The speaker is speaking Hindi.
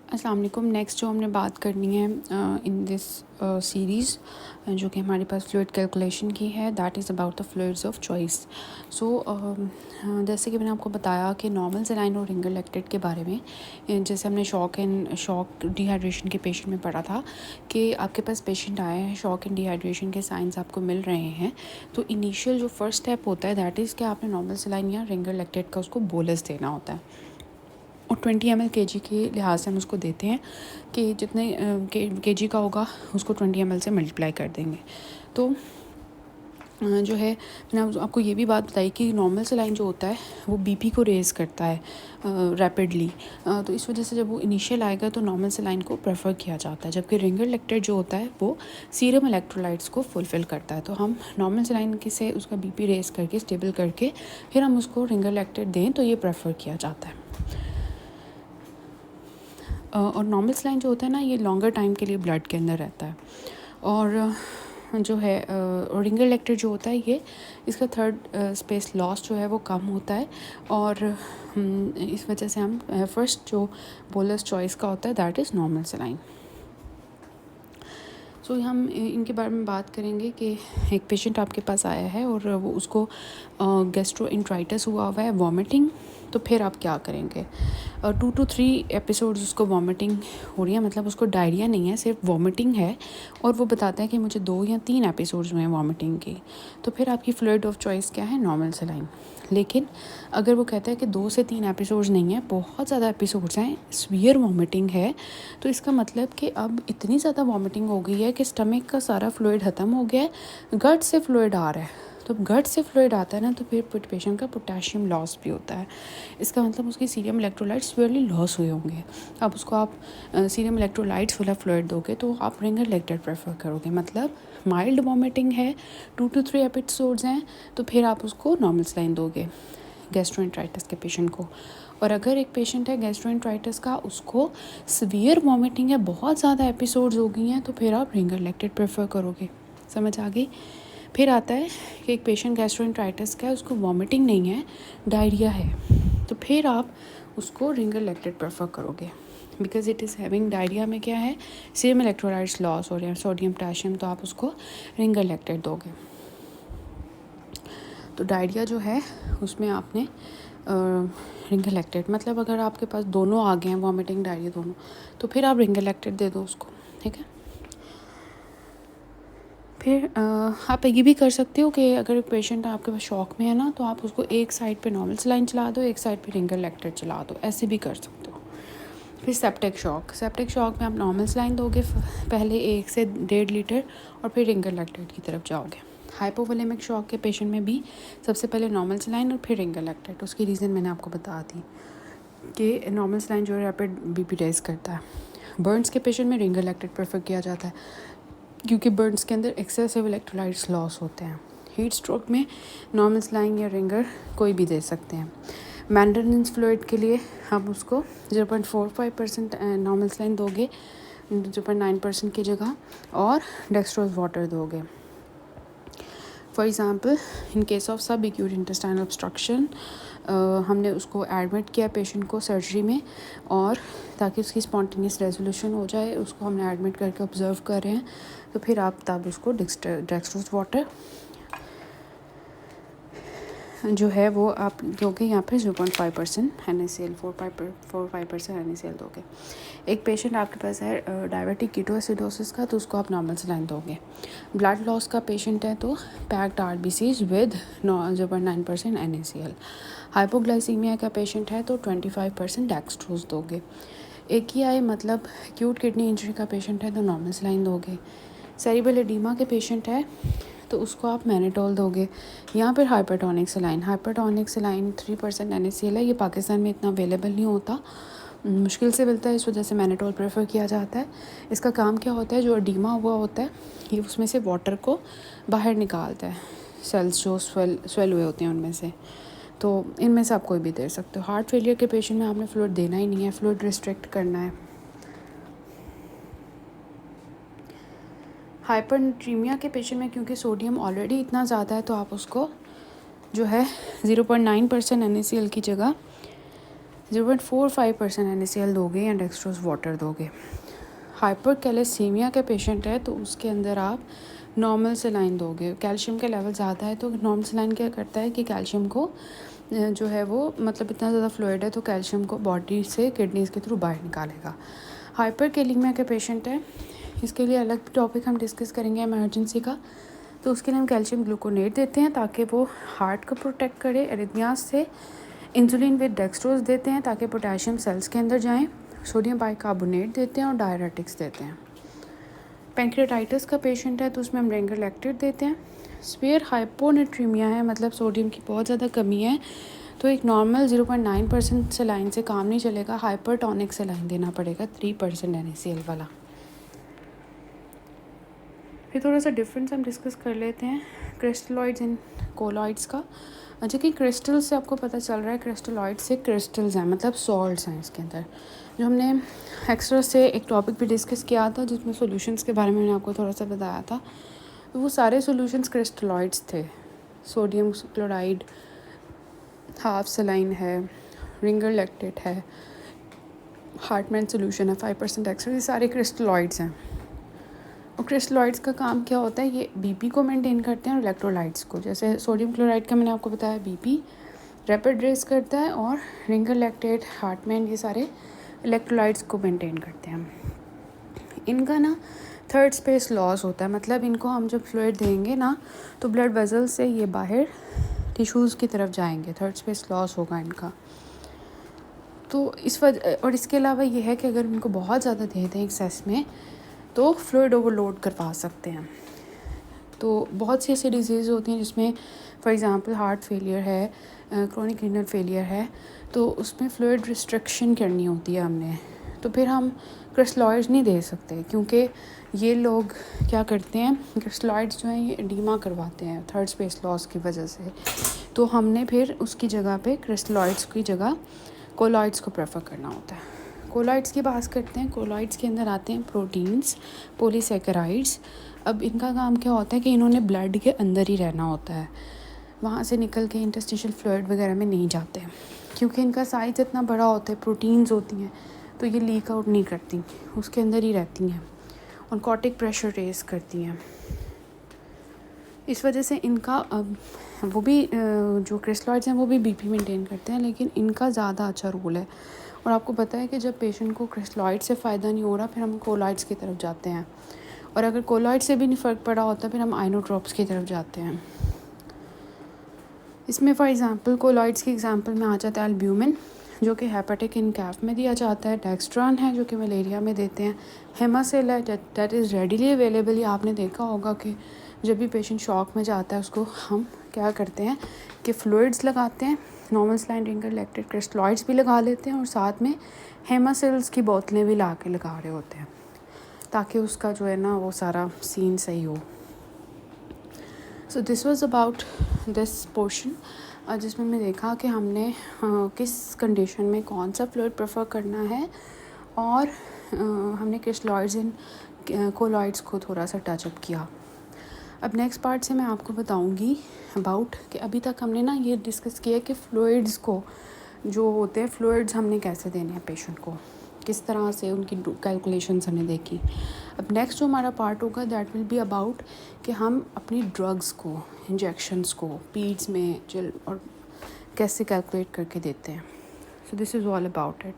अस्सलाम वालेकुम। नेक्स्ट जो हमने बात करनी है इन दिस सीरीज़ जो कि हमारे पास फ्लूइड कैलकुलेशन की है, that is about the fluids of choice. So जैसे कि मैंने आपको बताया कि नॉर्मल सलाइन और रिंगर लैक्टेट के बारे में, जैसे हमने शॉक डिहाइड्रेशन के पेशेंट में पढ़ा था कि आपके पास पेशेंट आए हैं, शॉक एंड डिहाइड्रेशन के साइंस आपको मिल रहे हैं, तो इनिशियल जो फर्स्ट स्टेप होता है दैट इज़ कि आपने नॉर्मल सलाइन या रिंगर लैक्टेट का उसको बोलस देना होता है और 20 ml kg के लिहाज से हम उसको देते हैं कि जितने kg का होगा उसको 20 ml से मल्टीप्लाई कर देंगे। तो जो है मैंने आपको ये भी बात बताई कि नॉर्मल सलाइन जो होता है वो बीपी को रेज़ करता है रैपिडली, तो इस वजह से जब वो इनिशियल आएगा तो नॉर्मल सलाइन को प्रेफर किया जाता है, जबकि रिंगर लैक्टेट जो होता है वो सीरम इलेक्ट्रोलाइट्स को फुलफ़िल करता है। तो हम नॉर्मल सलाइन से उसका बीपी रेज़ करके स्टेबल करके फिर हम उसको रिंगर लैक्टेट दें तो ये प्रेफर किया जाता है। और नॉर्मल सलाइन जो होता है ना, ये लॉन्गर टाइम के लिए ब्लड के अंदर रहता है। और जो है रिंगर लैक्टेट जो होता है ये इसका थर्ड स्पेस लॉस जो है वो कम होता है, और इस वजह से हम फर्स्ट जो बोलस चॉइस का होता है दैट इज़ नॉर्मल सलाइन। सो हम इनके बारे में बात करेंगे कि एक पेशेंट आपके पास आया है और वो उसको गैस्ट्रोइंट्राइटिस हुआ है, वॉमिटिंग, तो फिर आप क्या करेंगे? 2 to 3 एपिसोड्स उसको वॉमिटिंग हो रही है, मतलब उसको डायरिया नहीं है, सिर्फ वॉमिटिंग है, और वो बताता है कि मुझे 2 या 3 एपिसोड्स हुए हैं वॉमिटिंग की, तो फिर आपकी फ्लूइड ऑफ चॉइस क्या है? Normal saline. लेकिन अगर वो कहता है कि 2 से 3 एपिसोड्स नहीं है, बहुत ज़्यादा एपिसोड्स हैं, सीवियर वॉमिटिंग है, तो इसका मतलब कि अब इतनी ज़्यादा वॉमिटिंग हो गई है कि स्टमक का सारा फ्लूइड ख़त्म हो गया है, गट से फ्लूइड आ रहा है। तो गट से फ्लूइड आता है ना, तो फिर पेशेंट का पोटेशियम लॉस भी होता है। इसका मतलब उसकी सीरम इलेक्ट्रोलाइट्स सीवियरली लॉस हुए होंगे। अब उसको आप सीरम इलेक्ट्रोलाइट्स वाला फ्लूइड दोगे तो आप रिंगर लैक्टेट प्रेफर करोगे। मतलब माइल्ड वॉमिटिंग है, 2 to 3 एपिसोड्स हैं, तो फिर आप उसको नॉर्मल सलाइन दोगे गैस्ट्रोएंटराइटिस के पेशेंट को। और अगर एक पेशेंट है गैस्ट्रोएंटराइटिस का, उसको सीवियर वॉमिटिंग है, बहुत ज़्यादा एपिसोड्स हो गई हैं, तो फिर आप रिंगर लैक्टेट प्रेफर करोगे। समझ आ गई? फिर आता है कि एक पेशेंट गैस्ट्रोएंटराइटिस का है, उसको वॉमिटिंग नहीं है, डायरिया है, तो फिर आप उसको रिंगर लैक्टेट प्रेफर करोगे because it is having diarrhoea में क्या है? सीरम इलेक्ट्रोलाइट्स लॉस हो रहे हैं, सोडियम पोटेशियम, तो आप उसको रिंगर लैक्टेट दोगे। तो डायरिया जो है उसमें आपने रिंगर लैक्टेट, मतलब अगर आपके पास दोनों आ गए हैं, वॉमिटिंग डायरिया दोनों, तो फिर आप रिंगर लैक्टेट दे दो उसको, ठीक है। फिर आप ये भी कर सकते हो कि अगर पेशेंट आपके पास शॉक में है ना, तो आप उसको एक साइड पे नॉर्मल सलाइन चला दो, एक साइड पे रिंगर लैक्टेट चला दो, ऐसे भी कर सकते हो। फिर सेप्टिक शॉक में आप नॉर्मल सलाइन दोगे पहले 1 से 1.5 लीटर, और फिर रिंगर लैक्टेट की तरफ जाओगे। हाइपोवोलेमिक शॉक के पेशेंट में भी सबसे पहले नॉर्मल सलाइन और फिर रिंगर लैक्टेट। उसकी रीज़न मैंने आपको बता दी कि नॉर्मल सलाइन जो है रैपिड बीपी रेज करता है। बर्न्स के पेशेंट में रिंगर लैक्टेट प्रेफर किया जाता है क्योंकि बर्न्स के अंदर एक्सेसिव इलेक्ट्रोलाइट्स लॉस होते हैं। हीट स्ट्रोक में नॉर्मल सलाइन या रिंगर कोई भी दे सकते हैं। मैंड्रेनेंस फ्लूइड के लिए आप उसको 0.45% नॉर्मल सलाइन दोगे 0.9% की जगह, और डेक्सट्रोज वाटर दोगे। For example in case of सब एक्यूट इंटेस्टाइनल ऑब्स्ट्रक्शन, हमने उसको एडमिट किया पेशेंट को सर्जरी में, और ताकि उसकी स्पॉन्टेनियस रेजोल्यूशन हो जाए, उसको हमने एडमिट करके ऑब्जर्व कर रहे हैं, तो फिर आप तब उसको डेक्सट्रोज वाटर जो है वो आप दोगे यहाँ पे 0.5% NaCl, 4-5% NaCl दोगे। एक पेशेंट आपके पास है डायबिटिक कीटोएसिडोसिस का, तो उसको आप नॉर्मल सलाइन दोगे। ब्लड लॉस का पेशेंट है तो packed RBCs with 0.9% NaCl। Hypoglycaemia का पेशेंट है तो 25% डेक्सट्रोज दोगे। AKI मतलब एक्यूट किडनी इंजरी का पेशेंट है तो नॉर्मल सलाइन दोगे। सेरिब्रल एडीमा के पेशेंट है तो उसको आप मैनेटोल दोगे। यहाँ पर हाइपरटोनिक सलाइन 3% NaCl है, ये पाकिस्तान में इतना अवेलेबल नहीं होता, मुश्किल से मिलता है, इस वजह से मैनेटोल प्रेफर किया जाता है। इसका काम क्या होता है? जो एडीमा हुआ होता है ये उसमें से वाटर को बाहर निकालता है, सेल्स जो स्वेल हुए होते हैं उनमें से, तो इनमें से आप कोई भी दे सकते हो। हार्ट फेलियर के पेशेंट में आपने फ्लूइड देना ही नहीं है, फ्लूइड रिस्ट्रिक्ट करना है। हाइपरनेट्रीमिया के पेशेंट में क्योंकि सोडियम ऑलरेडी इतना ज़्यादा है, तो आप उसको जो है 0.9% NaCl की जगह 0.45% NaCl दोगे या डेक्सट्रोज वाटर दोगे। हाइपर कैलेसीमिया के पेशेंट है तो उसके अंदर आप नॉर्मल सेलाइन दोगे। कैल्शियम के लेवल ज़्यादा है तो नॉर्मल सेलाइन क्या करता है कि कैल्शियम को जो है वो मतलब इतना ज़्यादा फ्लूइड है तो कैल्शियम को बॉडी से किडनीज़ के थ्रू बाहर निकालेगा। हाइपर कैलीमिया के पेशेंट है, इसके लिए अलग टॉपिक हम डिस्कस करेंगे इमरजेंसी का। तो उसके लिए हम कैल्शियम ग्लूकोनेट देते हैं ताकि वो हार्ट को प्रोटेक्ट करे एरिथमियास से। इंसुलिन विद डेक्सट्रोज देते हैं ताकि पोटेशियम सेल्स के अंदर जाएं। सोडियम बाइकार्बोनेट देते हैं और डायरेटिक्स देते हैं। पैंक्रियाटाइटिस का पेशेंट है तो उसमें हम रेंगर लैक्टेट देते हैं। स्पेयर हाइपोनेट्रीमिया है, मतलब सोडियम की बहुत ज़्यादा कमी है, तो एक नॉर्मल 0.9% सेलाइन से काम नहीं चलेगा, हाइपरटोनिक सेलाइन देना पड़ेगा 3% NaCl वाला। फिर थोड़ा सा डिफरेंस हम डिस्कस कर लेते हैं क्रिस्टलॉइड्स एंड कोलॉइड्स का। अच्छा कि क्रिस्टल से आपको पता चल रहा है क्रिस्टलॉइड से क्रिस्टल्स हैं, मतलब सॉल्ट्स हैं इसके अंदर। जो हमने एक्स्ट्रा से एक टॉपिक भी डिस्कस किया था जिसमें सॉल्यूशंस के बारे में मैंने आपको थोड़ा सा बताया था, तो वो सारे सॉल्यूशंस क्रिस्टलॉइड्स थे। सोडियम क्लोराइड, हाफ सेलाइन है, रिंगर लैक्टेट है, हार्टमैन सॉल्यूशन है 5% एक्स्ट्रा, ये सारे क्रिस्टलॉइड्स हैं। और क्रिस्टलॉइड्स का काम क्या होता है, ये बीपी को मेंटेन करते हैं और इलेक्ट्रोलाइट्स को। जैसे सोडियम क्लोराइड का मैंने आपको बताया बीपी रैपिड रेस करता है, और रिंगर लैक्टेट, हार्टमैन, ये सारे इलेक्ट्रोलाइट्स को मेंटेन करते हैं। इनका ना थर्ड स्पेस लॉस होता है, मतलब इनको हम जब फ्लूइड देंगे ना तो ब्लड वेसल से ये बाहर टिश्यूज़ की तरफ जाएंगे, थर्ड स्पेस लॉस होगा इनका। तो इस वजह, और इसके अलावा ये है कि अगर इनको बहुत ज़्यादा दे दें एक्सेस में तो फ्लूइड ओवरलोड करवा सकते हैं। तो बहुत सी ऐसी डिजीज़ होती हैं जिसमें फॉर एग्ज़ाम्पल हार्ट फेलियर है, क्रोनिक रीनल फेलियर है, तो उसमें फ्लूइड रिस्ट्रिक्शन करनी होती है हमने, तो फिर हम क्रिस्टलॉइड्स नहीं दे सकते, क्योंकि ये लोग क्या करते हैं, क्रिस्टलॉइड्स जो हैं ये एडीमा करवाते हैं थर्ड स्पेस लॉस की वजह से। तो हमने फिर उसकी जगह पे क्रिस्टलॉइड्स की जगह कोलॉइड्स को प्रेफर करना होता है। कोलॉइड्स की बात करते हैं। कोलॉइड्स के अंदर आते हैं प्रोटीन्स, पॉलीसैकेराइड्स। अब इनका काम क्या होता है कि इन्होंने ब्लड के अंदर ही रहना होता है, वहाँ से निकल के इंटरस्टिशियल फ्लूइड वगैरह में नहीं जाते, क्योंकि इनका साइज़ इतना बड़ा होता है, प्रोटीन्स होती हैं, तो ये लीक आउट नहीं करती, उसके अंदर ही रहती हैं और कॉर्टिक प्रेशर रेस करती हैं। इस वजह से इनका वो भी जो क्रिस्टलॉइड्स हैं वो भी बीपी मेंटेन करते हैं, लेकिन इनका ज़्यादा अच्छा रोल है। और आपको पता है कि जब पेशेंट को क्रिस्टलॉइड से फ़ायदा नहीं हो रहा फिर हम कोलॉइड्स की तरफ जाते हैं, और अगर कोलॉइड से भी नहीं फ़र्क पड़ा होता फिर हम आइनोट्रोप्स की तरफ जाते हैं। इसमें फॉर एग्ज़ाम्पल कोलॉइड्स की एग्ज़ाम्पल में आ जाता है एल्ब्यूमिन, जो कि हेपेटिक इनकैफ में दिया जाता है। डेक्स्ट्रॉन है जो कि मलेरिया में देते हैं। हेमासेल है दैट इज़ रेडिली अवेलेबल। ये आपने देखा होगा कि जब भी पेशेंट शॉक में जाता है उसको हम क्या करते हैं कि फ्लूइड्स लगाते हैं, normal saline, ringer lactate, crystalloids भी लगा लेते हैं, और साथ में हेमासेल्स की बोतलें भी ला के लगा रहे होते हैं ताकि उसका जो है ना वो सारा सीन सही हो। So this was about this portion, जिसमें मैं देखा कि हमने किस कंडीशन में कौन सा फ्लूइड प्रेफर करना है, और हमने क्रिस्टलॉइड्स एंड कोलॉइड्स को थोड़ा सा टचअप किया। अब नेक्स्ट पार्ट से मैं आपको बताऊंगी अबाउट कि अभी तक हमने ना ये डिस्कस किया कि फ्लूइड्स को जो होते हैं फ्लूइड्स हमने कैसे देने हैं पेशेंट को, किस तरह से उनकी कैलकुलेशंस हमने देखी। अब नेक्स्ट जो हमारा पार्ट होगा दैट विल बी अबाउट कि हम अपनी ड्रग्स को, इंजेक्शंस को पीड्स में और कैसे कैलकुलेट करके देते हैं। So this is all about it.